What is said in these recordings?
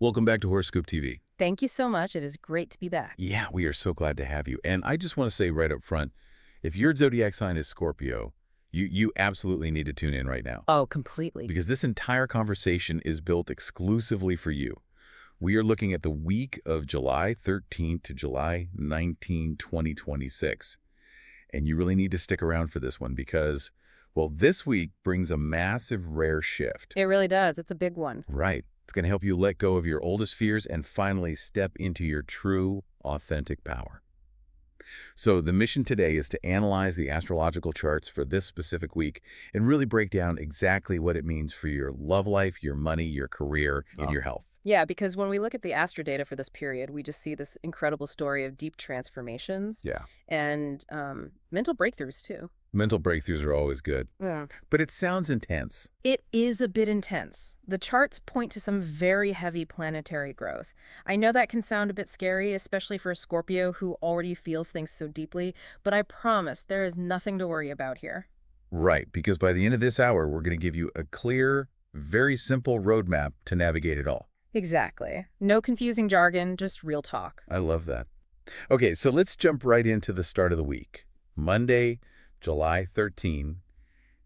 Welcome back to Horoscope TV. Thank you so much. It is great to be back. Yeah, we are so glad to have you. And I just want to say right up front, if your zodiac sign is Scorpio, you absolutely need to tune in right now. Oh, completely. Because this entire conversation is built exclusively for you. We are looking at the week of July 13th to July 19, 2026. And you really need to stick around for this one because, well, this week brings a massive rare shift. It really does. It's a big one. Right. It's going to help you let go of your oldest fears and finally step into your true, authentic power. So the mission today is to analyze the astrological charts for this specific week and really break down exactly what it means for your love life, your money, your career, and your health. Yeah, because when we look at the astro data for this period, we just see this incredible story of deep transformations and mental breakthroughs, too. Mental breakthroughs are always good. Yeah. But it sounds intense. It is a bit intense. The charts point to some very heavy planetary growth. I know that can sound a bit scary, especially for a Scorpio who already feels things so deeply, but I promise there is nothing to worry about here. Right, because by the end of this hour, we're going to give you a clear, very simple roadmap to navigate it all. Exactly. No confusing jargon, just real talk. I love that. Okay, so let's jump right into the start of the week. Monday, July 13,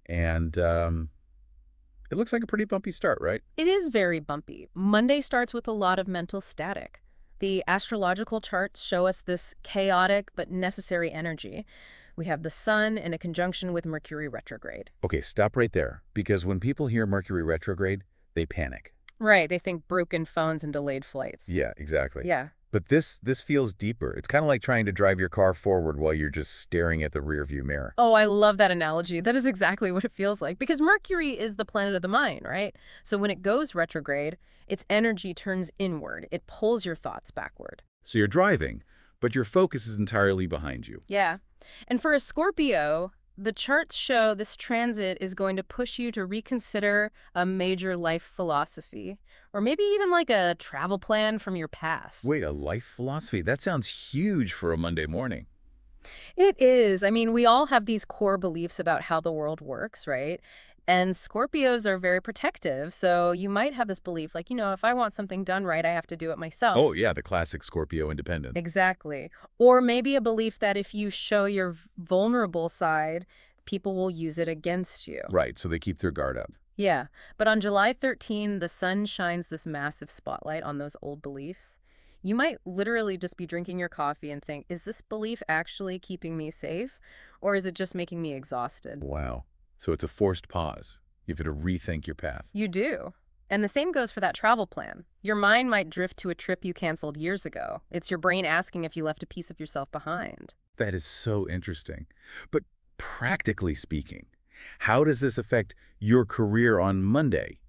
and it looks like a pretty bumpy start, right? It is very bumpy. Monday starts with a lot of mental static. The astrological charts show us this chaotic but necessary energy. We have the sun in a conjunction with Mercury retrograde. Okay, stop right there, because when people hear Mercury retrograde, they panic. Right, they think broken phones and delayed flights. Yeah, exactly. Yeah. But this feels deeper. It's kind of like trying to drive your car forward while you're just staring at the rearview mirror. Oh, I love that analogy. That is exactly what it feels like. Because Mercury is the planet of the mind, right? So when it goes retrograde, its energy turns inward. It pulls your thoughts backward. So you're driving, but your focus is entirely behind you. Yeah. And for a Scorpio, the charts show this transit is going to push you to reconsider a major life philosophy, or maybe even like a travel plan from your past. Wait, a life philosophy? That sounds huge for a Monday morning. It is. I mean, we all have these core beliefs about how the world works, right? And Scorpios are very protective, so you might have this belief, like, if I want something done right, I have to do it myself. Oh, yeah, the classic Scorpio independent. Exactly. Or maybe a belief that if you show your vulnerable side, people will use it against you. Right, so they keep their guard up. Yeah, but on July 13, the sun shines this massive spotlight on those old beliefs. You might literally just be drinking your coffee and think, is this belief actually keeping me safe, or is it just making me exhausted? Wow. So it's a forced pause. You have to rethink your path. You do. And the same goes for that travel plan. Your mind might drift to a trip you canceled years ago. It's your brain asking if you left a piece of yourself behind. That is so interesting. But practically speaking, how does this affect your career on Monday?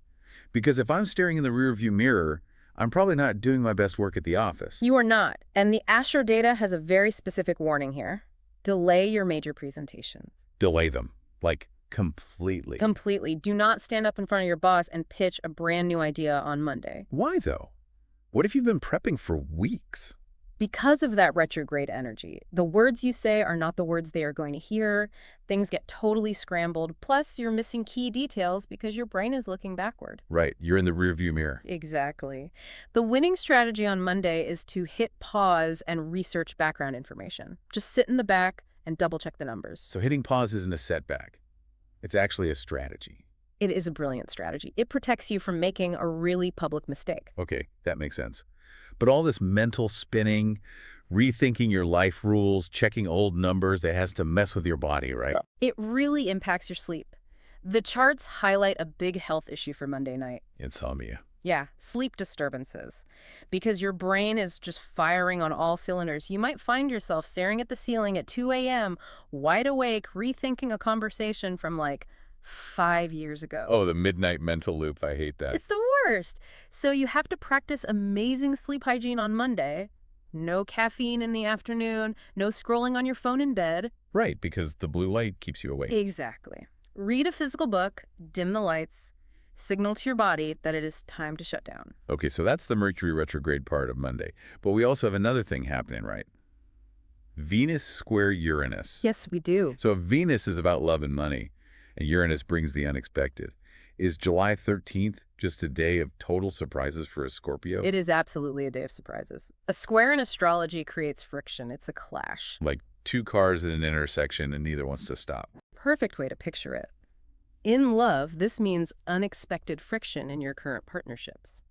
Because if I'm staring in the rearview mirror, I'm probably not doing my best work at the office. You are not. And the astro data has a very specific warning here. Delay your major presentations. Delay them. Like, completely. Completely. Do not stand up in front of your boss and pitch a brand new idea on Monday. Why, though? What if you've been prepping for weeks? Because of that retrograde energy, the words you say are not the words they are going to hear. Things get totally scrambled. Plus, you're missing key details because your brain is looking backward. Right. You're in the rearview mirror. Exactly. The winning strategy on Monday is to hit pause and research background information. Just sit in the back and double-check the numbers. So hitting pause isn't a setback. It's actually a strategy. It is a brilliant strategy. It protects you from making a really public mistake. Okay, that makes sense. But all this mental spinning, rethinking your life rules, checking old numbers, it has to mess with your body, right? It really impacts your sleep. The charts highlight a big health issue for Monday night. Insomnia. Yeah, sleep disturbances. Because your brain is just firing on all cylinders. You might find yourself staring at the ceiling at 2 a.m., wide awake, rethinking a conversation from like 5 years ago. Oh, the midnight mental loop. I hate that. It's the worst. So you have to practice amazing sleep hygiene on Monday. No caffeine in the afternoon, no scrolling on your phone in bed. Right, because the blue light keeps you awake. Exactly. Read a physical book, dim the lights, signal to your body that it is time to shut down. Okay, so that's the Mercury retrograde part of Monday. But we also have another thing happening, right? Venus square Uranus. Yes, we do. So if Venus is about love and money, and Uranus brings the unexpected, Is July 13th just a day of total surprises for a Scorpio? It is absolutely a day of surprises. A square in astrology creates friction. It's a clash. Like two cars in an intersection and neither wants to stop. Perfect way to picture it. In love, this means unexpected friction in your current partnerships.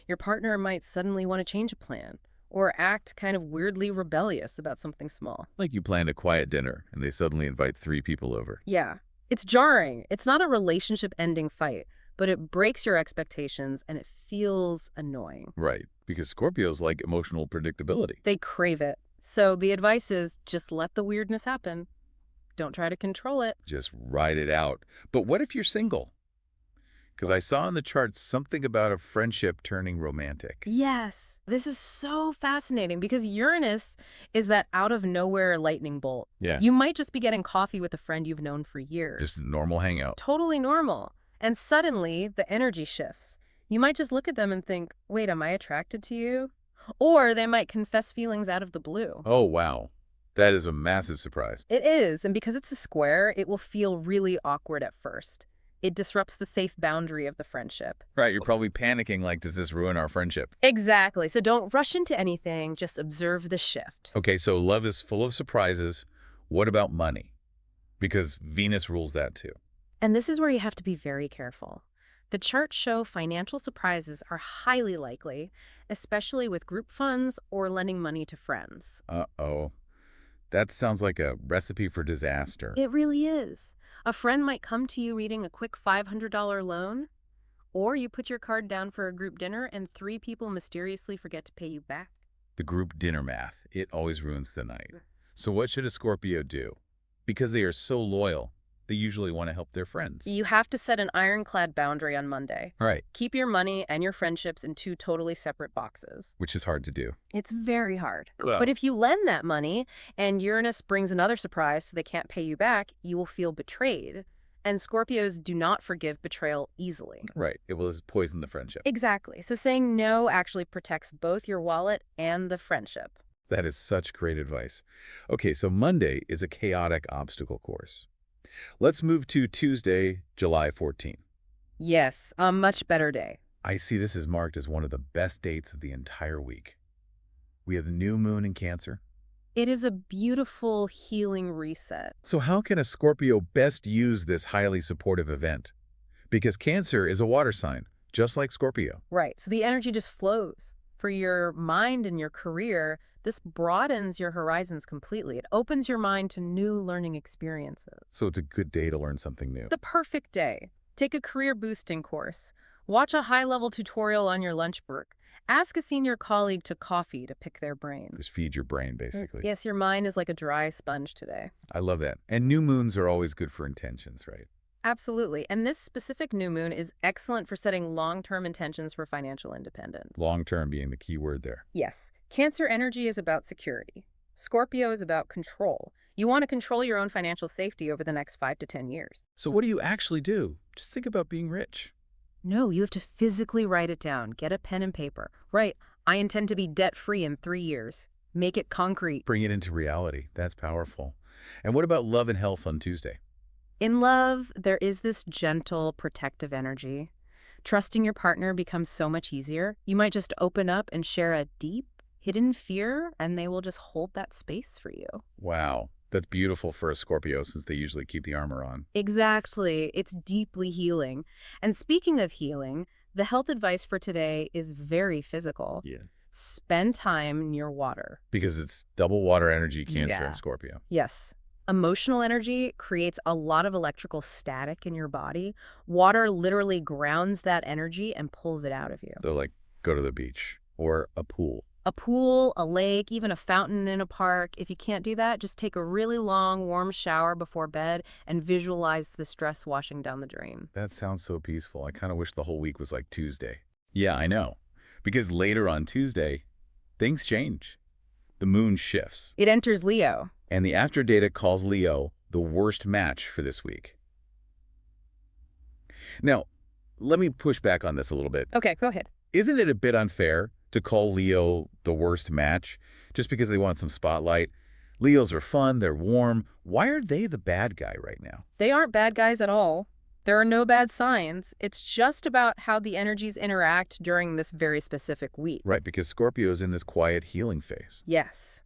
Your partner might suddenly want to change a plan or act kind of weirdly rebellious about something small. Like you planned a quiet dinner and they suddenly invite 3 people over. Yeah, it's jarring. It's not a relationship-ending fight, but it breaks your expectations and it feels annoying. Right, because Scorpios like emotional predictability. They crave it. So the advice is just let the weirdness happen. Don't try to control it. Just ride it out. But what if you're single? Because I saw in the chart something about a friendship turning romantic. Yes, this is so fascinating because Uranus is that out-of-nowhere lightning bolt. Yeah. You might just be getting coffee with a friend you've known for years. Just a normal hangout. Totally normal. And suddenly, the energy shifts. You might just look at them and think, wait, am I attracted to you? Or they might confess feelings out of the blue. Oh, wow. That is a massive surprise. It is, and because it's a square, it will feel really awkward at first. It disrupts the safe boundary of the friendship. Right, you're probably panicking like, does this ruin our friendship? Exactly. So don't rush into anything. Just observe the shift. Okay, so love is full of surprises. What about money? Because Venus rules that too. And this is where you have to be very careful. The charts show financial surprises are highly likely, especially with group funds or lending money to friends. Uh-oh. That sounds like a recipe for disaster. It really is. A friend might come to you needing a quick $500 loan, or you put your card down for a group dinner and 3 people mysteriously forget to pay you back. The group dinner math, it always ruins the night. So what should a Scorpio do? Because they are so loyal, they usually want to help their friends. You have to set an ironclad boundary on Monday. Right, Keep your money and your friendships in 2 totally separate boxes. which is hard to do. It's very hard. Well. But if you lend that money and Uranus brings another surprise so they can't pay you back, you will feel betrayed. And Scorpios do not forgive betrayal easily. Right, it will just poison the friendship. Exactly. So saying no actually protects both your wallet and the friendship. That is such great advice. Okay, so Monday is a chaotic obstacle course. Let's move to Tuesday, July 14th. Yes, a much better day. I see this is marked as one of the best dates of the entire week. We have the new moon in Cancer. It is a beautiful healing reset. So how can a Scorpio best use this highly supportive event? Because Cancer is a water sign, just like Scorpio. Right. So the energy just flows. For your mind and your career, this broadens your horizons completely. It opens your mind to new learning experiences. So it's a good day to learn something new. The perfect day. Take a career boosting course. Watch a high-level tutorial on your lunch break. Ask a senior colleague to coffee to pick their brain. Just feed your brain, basically. Yes, your mind is like a dry sponge today. I love that. And new moons are always good for intentions, right? Absolutely. And this specific new moon is excellent for setting long-term intentions for financial independence. Long-term being the key word there. Yes. Cancer energy is about security. Scorpio is about control. You want to control your own financial safety over the next 5 to 10 years. So what do you actually do? Just think about being rich. No, you have to physically write it down. Get a pen and paper. Right. I intend to be debt-free in 3 years. Make it concrete. Bring it into reality. That's powerful. And what about love and health on Tuesday? In love, there is this gentle, protective energy. Trusting your partner becomes so much easier. You might just open up and share a deep, hidden fear, and they will just hold that space for you. Wow. That's beautiful for a Scorpio since they usually keep the armor on. Exactly. It's deeply healing. And speaking of healing, the health advice for today is very physical. Yeah. Spend time near water. Because it's double water energy, Cancer Yeah. and Scorpio. Yes. Emotional energy creates a lot of electrical static in your body. Water literally grounds that energy and pulls it out of you. So like go to the beach or a pool. A pool, a lake, even a fountain in a park. If you can't do that, just take a really long, warm shower before bed and visualize the stress washing down the drain. That sounds so peaceful. I kind of wish the whole week was like Tuesday. Yeah, I know. Because later on Tuesday, things change. The moon shifts. It enters Leo. And the Astro Data calls Leo the worst match for this week. Now, let me push back on this a little bit. Okay, go ahead. Isn't it a bit unfair to call Leo the worst match just because they want some spotlight? Leos are fun, they're warm. Why are they the bad guy right now? They aren't bad guys at all. There are no bad signs. It's just about how the energies interact during this very specific week. Right, because Scorpio is in this quiet healing phase. Yes.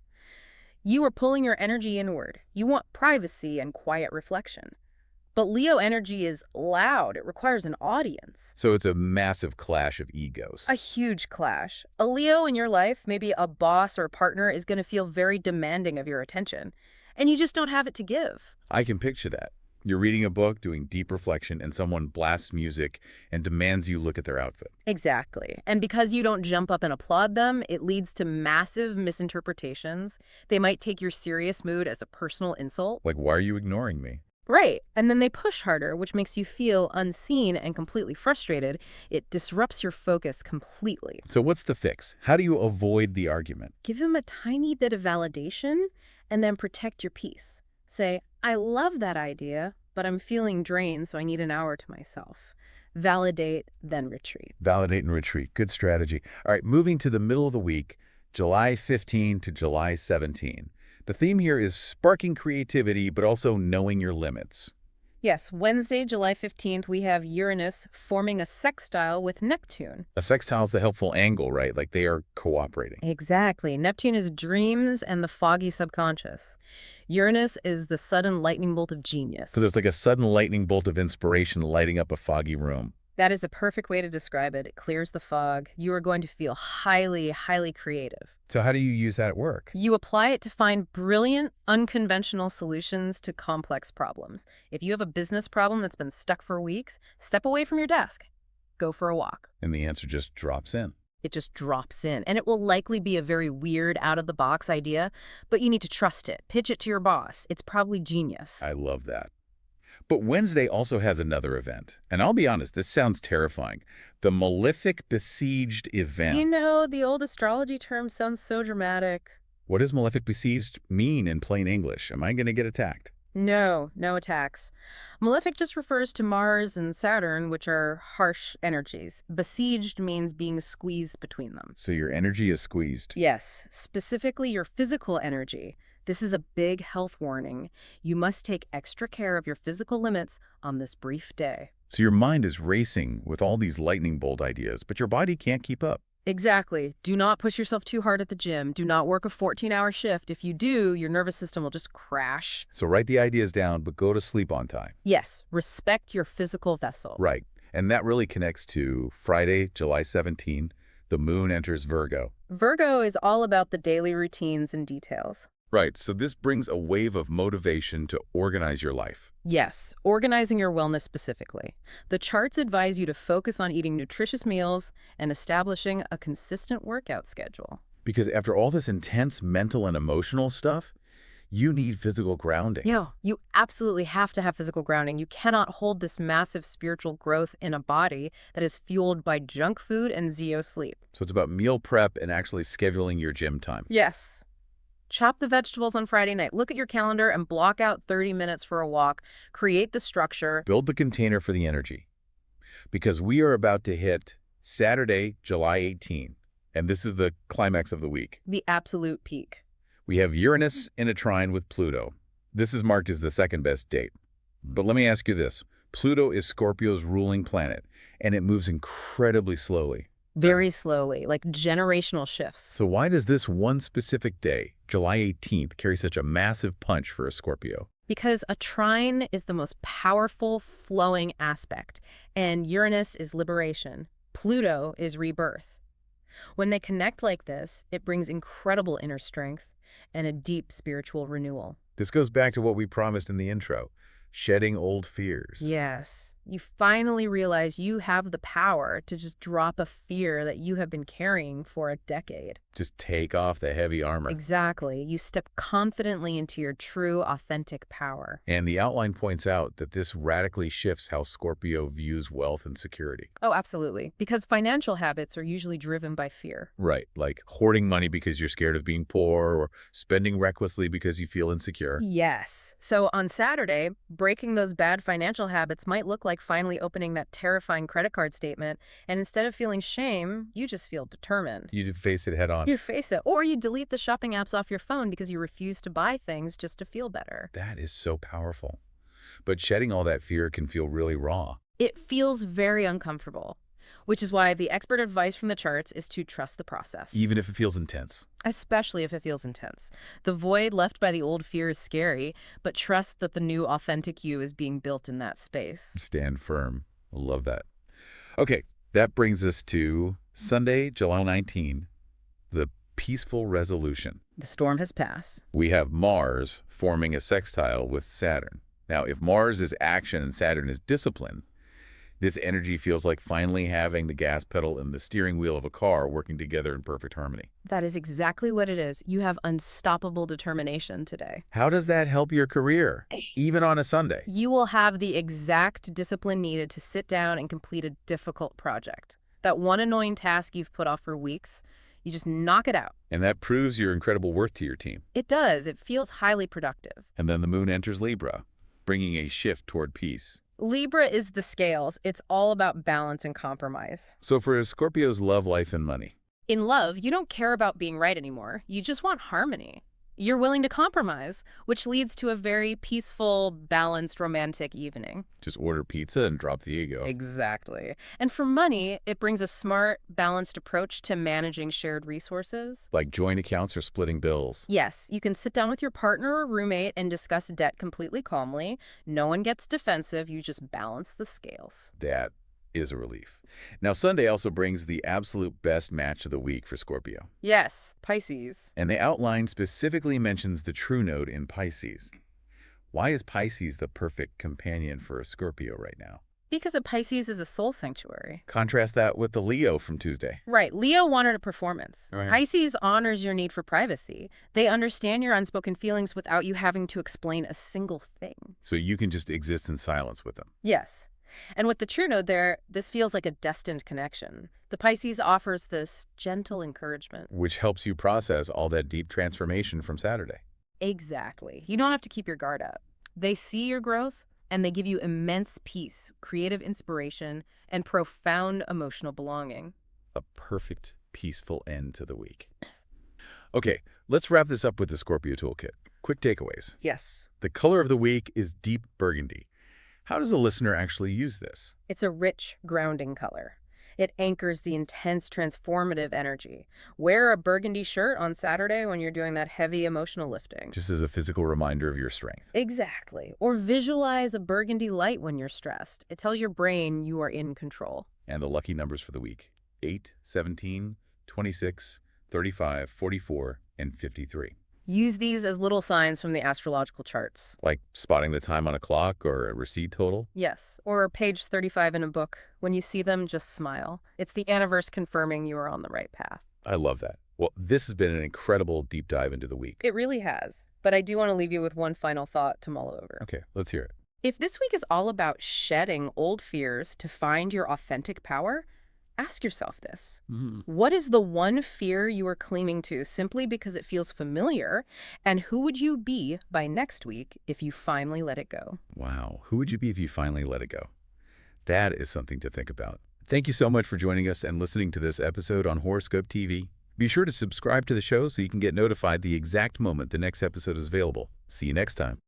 You are pulling your energy inward. You want privacy and quiet reflection. But Leo energy is loud. It requires an audience. So it's a massive clash of egos. A huge clash. A Leo in your life, maybe a boss or a partner, is going to feel very demanding of your attention. And you just don't have it to give. I can picture that. You're reading a book, doing deep reflection, and someone blasts music and demands you look at their outfit. Exactly. And because you don't jump up and applaud them, it leads to massive misinterpretations. They might take your serious mood as a personal insult. Like, why are you ignoring me? Right. And then they push harder, which makes you feel unseen and completely frustrated. It disrupts your focus completely. So what's the fix? How do you avoid the argument? Give them a tiny bit of validation and then protect your peace. Say, I love that idea, but I'm feeling drained, so I need an hour to myself. Validate, then retreat. Validate and retreat. Good strategy. All right, moving to the middle of the week, July 15 to July 17. The theme here is sparking creativity, but also knowing your limits. Yes, Wednesday, July 15th, we have Uranus forming a sextile with Neptune. A sextile is the helpful angle, right? Like they are cooperating. Exactly. Neptune is dreams and the foggy subconscious. Uranus is the sudden lightning bolt of genius. So there's like a sudden lightning bolt of inspiration lighting up a foggy room. That is the perfect way to describe it. It clears the fog. You are going to feel highly, highly creative. So how do you use that at work? You apply it to find brilliant, unconventional solutions to complex problems. If you have a business problem that's been stuck for weeks, step away from your desk. Go for a walk. And the answer just drops in. It just drops in. And it will likely be a very weird, out-of-the-box idea, but you need to trust it. Pitch it to your boss. It's probably genius. I love that. But Wednesday also has another event. And I'll be honest, this sounds terrifying. The Malefic Besieged event. You know, the old astrology term sounds so dramatic. What does Malefic Besieged mean in plain English? Am I going to get attacked? No, no attacks. Malefic just refers to Mars and Saturn, which are harsh energies. Besieged means being squeezed between them. So your energy is squeezed. Yes, specifically your physical energy. This is a big health warning. You must take extra care of your physical limits on this brief day. So your mind is racing with all these lightning bolt ideas, but your body can't keep up. Exactly. Do not push yourself too hard at the gym. Do not work a 14-hour shift. If you do, your nervous system will just crash. So write the ideas down, but go to sleep on time. Yes, respect your physical vessel. Right. And that really connects to Friday, July 17. The moon enters Virgo. Virgo is all about the daily routines and details. Right, so this brings a wave of motivation to organize your life. Yes, organizing your wellness specifically. The charts advise you to focus on eating nutritious meals and establishing a consistent workout schedule. Because after all this intense mental and emotional stuff, you need physical grounding. Yeah, you absolutely have to have physical grounding. You cannot hold this massive spiritual growth in a body that is fueled by junk food and zero sleep. So it's about meal prep and actually scheduling your gym time. Yes. Chop the vegetables on Friday night. Look at your calendar and block out 30 minutes for a walk. Create the structure. Build the container for the energy. Because we are about to hit Saturday, July 18. And this is the climax of the week. The absolute peak. We have Uranus in a trine with Pluto. This is marked as the second best date. But let me ask you this. Pluto is Scorpio's ruling planet, and it moves incredibly slowly. Very slowly, like generational shifts. So why does this one specific day, July 18th, carry such a massive punch for a Scorpio? Because a trine is the most powerful flowing aspect, and Uranus is liberation. Pluto is rebirth. When they connect like this, it brings incredible inner strength and a deep spiritual renewal. This goes back to what we promised in the intro, shedding old fears. Yes. You finally realize you have the power to just drop a fear that you have been carrying for a decade. Just take off the heavy armor. Exactly. You step confidently into your true, authentic power. And the outline points out that this radically shifts how Scorpio views wealth and security. Oh, absolutely. Because financial habits are usually driven by fear. Right, like hoarding money because you're scared of being poor or spending recklessly because you feel insecure. Yes. So on Saturday, breaking those bad financial habits might look like finally opening that terrifying credit card statement, and instead of feeling shame, you just feel determined. You face it head on. You face it. Or you delete the shopping apps off your phone because you refuse to buy things just to feel better. That is so powerful. But shedding all that fear can feel really raw. It feels very uncomfortable, which is why the expert advice from the charts is to trust the process. Even if it feels intense. Especially if it feels intense. The void left by the old fear is scary, but trust that the new authentic you is being built in that space. Stand firm. I love that. Okay, that brings us to Sunday, July 19, the peaceful resolution. The storm has passed. We have Mars forming a sextile with Saturn. Now, if Mars is action and Saturn is discipline, this energy feels like finally having the gas pedal and the steering wheel of a car working together in perfect harmony. That is exactly what it is. You have unstoppable determination today. How does that help your career, even on a Sunday? You will have the exact discipline needed to sit down and complete a difficult project. That one annoying task you've put off for weeks, you just knock it out. And that proves your incredible worth to your team. It does. It feels highly productive. And then the moon enters Libra, bringing a shift toward peace. Libra is the scales. It's all about balance and compromise. So for Scorpio's love, life, and money. In love, you don't care about being right anymore. You just want harmony. You're willing to compromise, which leads to a very peaceful, balanced, romantic evening. Just order pizza and drop the ego. Exactly. And for money, it brings a smart, balanced approach to managing shared resources. Like joint accounts or splitting bills. Yes, you can sit down with your partner or roommate and discuss debt completely calmly. No one gets defensive. You just balance the scales. That is a relief. Now, Sunday also brings the absolute best match of the week for Scorpio. Yes, Pisces. And the outline specifically mentions the true node in Pisces. Why is Pisces the perfect companion for a Scorpio right now? Because a Pisces is a soul sanctuary. Contrast that with the Leo from Tuesday. Right. Leo wanted a performance. Right. Pisces honors your need for privacy. They understand your unspoken feelings without you having to explain a single thing. So you can just exist in silence with them. Yes. And with the true node there, this feels like a destined connection. The Pisces offers this gentle encouragement. Which helps you process all that deep transformation from Saturday. Exactly. You don't have to keep your guard up. They see your growth, and they give you immense peace, creative inspiration, and profound emotional belonging. A perfect, peaceful end to the week. Okay, let's wrap this up with the Scorpio Toolkit. Quick takeaways. Yes. The color of the week is deep burgundy. How does a listener actually use this? It's a rich, grounding color. It anchors the intense, transformative energy. Wear a burgundy shirt on Saturday when you're doing that heavy emotional lifting. Just as a physical reminder of your strength. Exactly. Or visualize a burgundy light when you're stressed. It tells your brain you are in control. And the lucky numbers for the week: 8, 17, 26, 35, 44, and 53. Use these as little signs from the astrological charts. Like spotting the time on a clock or a receipt total? Yes, or page 35 in a book. When you see them, just smile. It's the universe confirming you are on the right path. I love that. Well, this has been an incredible deep dive into the week. It really has. But I do want to leave you with one final thought to mull over. Okay, let's hear it. If this week is all about shedding old fears to find your authentic power, ask yourself this. What is the one fear you are clinging to simply because it feels familiar? And who would you be by next week if you finally let it go? Wow, who would you be if you finally let it go? That is something to think about. Thank you so much for joining us and listening to this episode on Horoscope TV. Be sure to subscribe to the show so you can get notified the exact moment the next episode is available. See you next time.